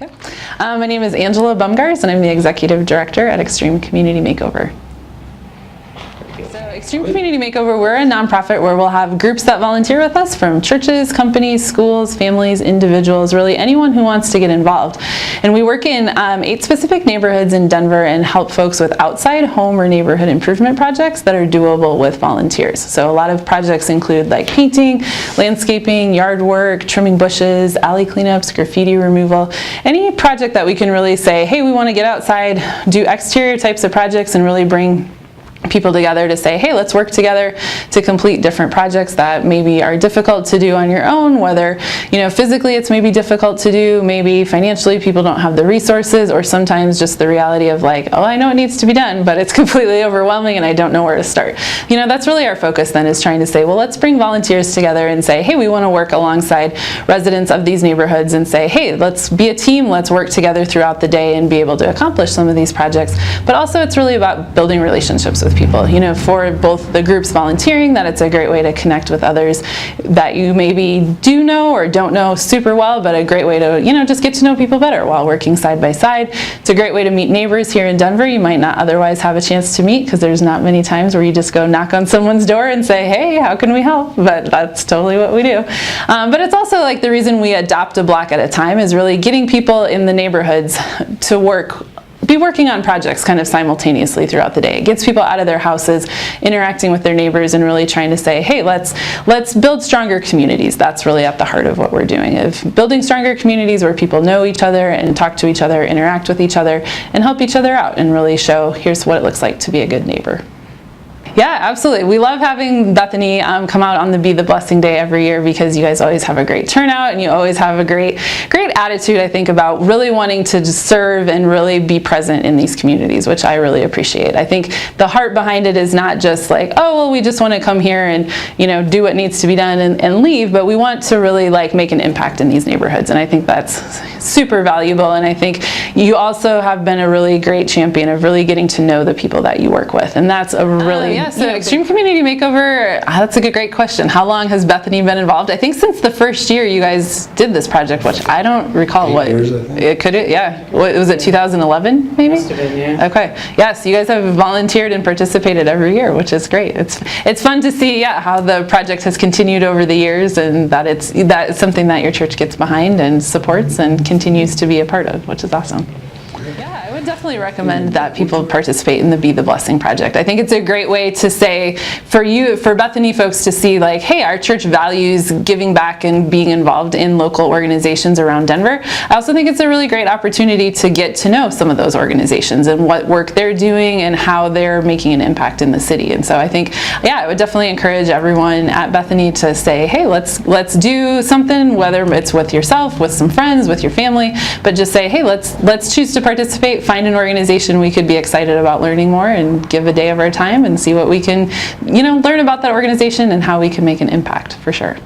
Okay. My name is Angela Bumgars, and I'm the Executive Director at Extreme Community Makeover. So Extreme Community Makeover, we're a nonprofit where we'll have groups that volunteer with us from churches, companies, schools, families, individuals, really anyone who wants to get involved. And we work in 8 specific neighborhoods in Denver and help folks with outside home or neighborhood improvement projects that are doable with volunteers. So a lot of projects include like painting, landscaping, yard work, trimming bushes, alley cleanups, graffiti removal, any project that we can really say, hey, we want to get outside, do exterior types of projects and really bring people together to say, hey, let's work together to complete different projects that maybe are difficult to do on your own, whether, physically it's maybe difficult to do, maybe financially people don't have the resources, or sometimes just the reality of like, oh, I know it needs to be done, but it's completely overwhelming and I don't know where to start. That's really our focus then, is trying to say, well, let's bring volunteers together and say, hey, we want to work alongside residents of these neighborhoods and say, hey, let's be a team, let's work together throughout the day and be able to accomplish some of these projects. But also it's really about building relationships with people, for both the groups volunteering, that it's a great way to connect with others that you maybe do know or don't know super well, but a great way to, just get to know people better while working side by side. It's a great way to meet neighbors here in Denver you might not otherwise have a chance to meet, because there's not many times where you just go knock on someone's door and say, hey, how can we help? But that's totally what we do. But it's also like the reason we adopt a block at a time is really getting people in the neighborhoods to be working on projects kind of simultaneously throughout the day. It gets people out of their houses, interacting with their neighbors, and really trying to say, hey, let's build stronger communities. That's really at the heart of what we're doing, of building stronger communities where people know each other and talk to each other, interact with each other, and help each other out, and really show, here's what it looks like to be a good neighbor. Yeah, absolutely. We love having Bethany come out on the Be the Blessing Day every year, because you guys always have a great turnout and you always have a great attitude, I think, about really wanting to just serve and really be present in these communities, which I really appreciate. I think the heart behind it is not just like, oh, well, we just want to come here and do what needs to be done and leave, but we want to really make an impact in these neighborhoods, and I think that's super valuable. And I think you also have been a really great champion of really getting to know the people that you work with, and that's a really so Extreme Community Makeover, that's a great question. How long has Bethany been involved? I think since the first year you guys did this project, which I don't recall. 8 years, I think. Yeah. What was it, 2011 maybe? Must have been, yeah. Okay. Yes, you guys have volunteered and participated every year, which is great. It's fun to see, how the project has continued over the years, and that it's something that your church gets behind and supports and continues to be a part of, which is awesome. Yeah, I would definitely recommend that people participate in the Be the Blessing project. I think it's a great way to say, for Bethany folks to see hey, our church values giving back and being involved in local organizations around Denver. I also think it's a really great opportunity to get to know some of those organizations and what work they're doing and how they're making an impact in the city. And so I think, I would definitely encourage everyone at Bethany to say, hey, let's do something, whether it's with yourself, with some friends, with your family, but just say, hey, let's choose to participate, find an organization we could be excited about learning more, and give a day of our time and see what we can, learn about that organization and how we can make an impact, for sure.